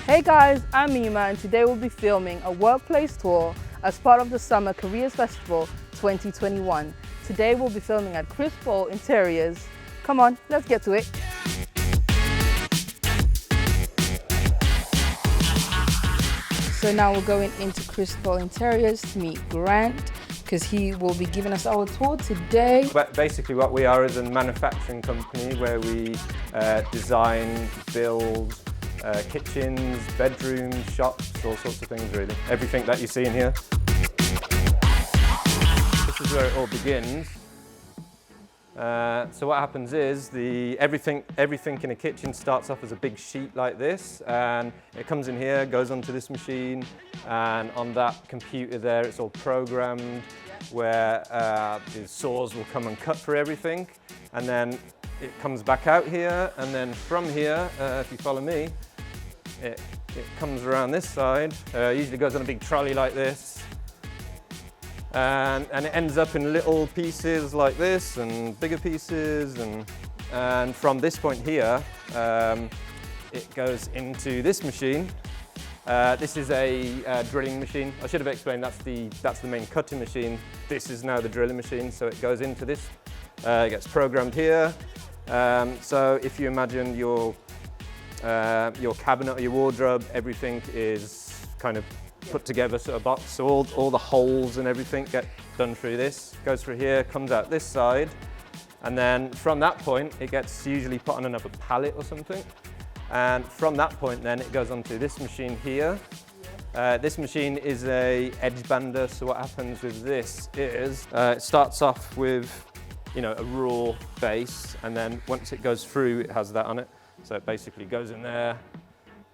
Hey guys, I'm Mima and today we'll be filming a workplace tour as part of the Summer Careers Festival 2021. Today we'll be filming at Chris Paul Interiors. Come on, let's get to it. So now we're going into Chris Paul Interiors to meet Grant because he will be giving us our tour today. But basically what we are is a manufacturing company where we design, build kitchens, bedrooms, shops, all sorts of things really. Everything that you see in here. This is where it all begins. So what happens is everything in a kitchen starts off as a big sheet like this, and it comes in here, goes onto this machine, and on that computer there it's all programmed where the saws will come and cut through everything, and then it comes back out here, and then from here, if you follow me, it comes around this side, usually goes on a big trolley like this, and it ends up in little pieces like this and bigger pieces, and from this point here it goes into this machine. This is a drilling machine. I should have explained that's the main cutting machine. This is now the drilling machine, so it goes into this. It gets programmed here. So if you imagine your cabinet or your wardrobe, everything is kind of put together sort of box. So all the holes and everything get done through this. Goes through here, comes out this side, and then from that point it gets usually put on another pallet or something. And from that point then it goes onto this machine here. This machine is a edge bander, so what happens with this is it starts off with a raw base, and then once it goes through it has that on it. So it basically goes in there,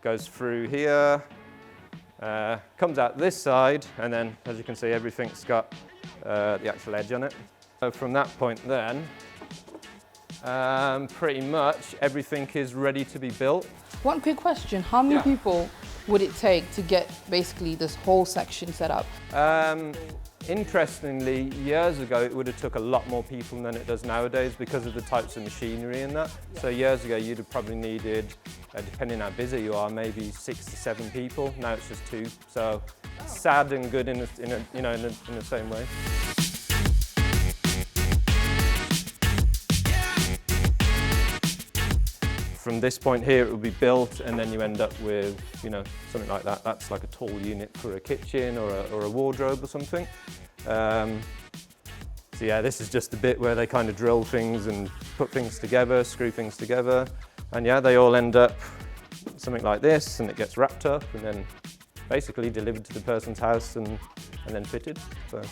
goes through here, comes out this side, and then as you can see everything's got the actual edge on it. So from that point then, pretty much everything is ready to be built. One quick question, how many people would it take to get basically this whole section set up? Interestingly, years ago it would have took a lot more people than it does nowadays because of the types of machinery and that. So years ago you'd have probably needed, depending how busy you are, maybe 6 to 7 people. Now it's just 2. So sad and good in the same way. From this point here it will be built, and then you end up with something like that. That's like a tall unit for a kitchen or a wardrobe or something. So yeah, this is just the bit where they kind of drill things and put things together, screw things together, and yeah, they all end up something like this, and it gets wrapped up and then basically delivered to the person's house and then fitted. So.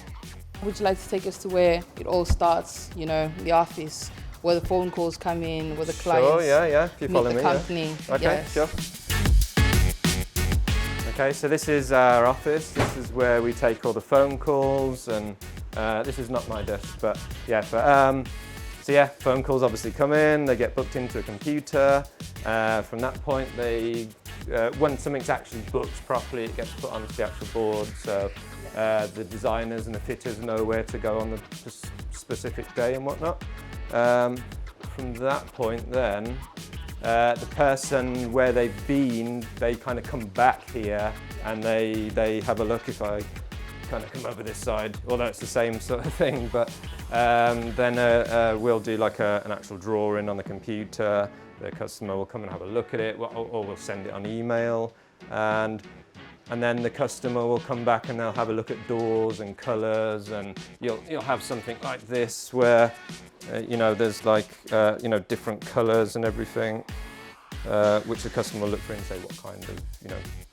Would you like to take us to where it all starts, the office, where the phone calls come in, where the clients if you follow meet the company? Yeah. Okay, yes. Sure. Okay, so this is our office. This is where we take all the phone calls, and this is not my desk, but yeah. Phone calls obviously come in, they get booked into a computer. From that point, when something's actually booked properly, it gets put onto the actual board. So the designers and the fitters know where to go on the specific day and whatnot. From that point then, the person where they've been, they kind of come back here and they have a look. If I kind of come over this side, although it's the same sort of thing, but then we'll do like an actual drawing on the computer. The customer will come and have a look at it, or we'll send it on email, and then the customer will come back and they'll have a look at doors and colours, and you'll have something like this where there's like different colours and everything, which the customer will look for and say what kind of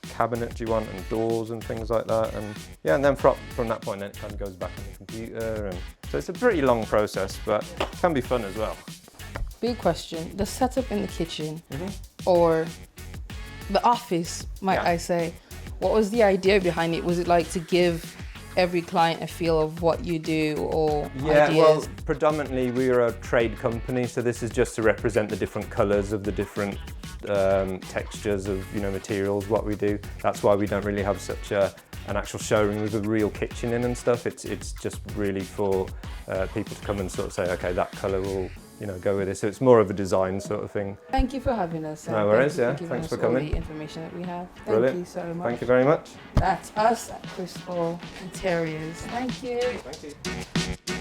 cabinet do you want, and doors and things like that, and yeah, and then from that point then it kind of goes back on the computer, and so it's a pretty long process, but it can be fun as well. Big question, the setup in the kitchen or the office, might I say, what was the idea behind it? Was it like to give every client a feel of what you do, or ideas? Well, predominantly we're a trade company, so this is just to represent the different colours of the different textures of materials, what we do. That's why we don't really have such an actual showroom with a real kitchen in and stuff. It's just really for people to come and sort of say, okay, that colour will you know, go with it. So it's more of a design sort of thing. Thank you for having us. No worries, yeah. Thanks Thanks for all coming. the information that we have. Thank Brilliant. you so much. Thank you very much. That's us at Crystal Interiors. Thank you. Thank you.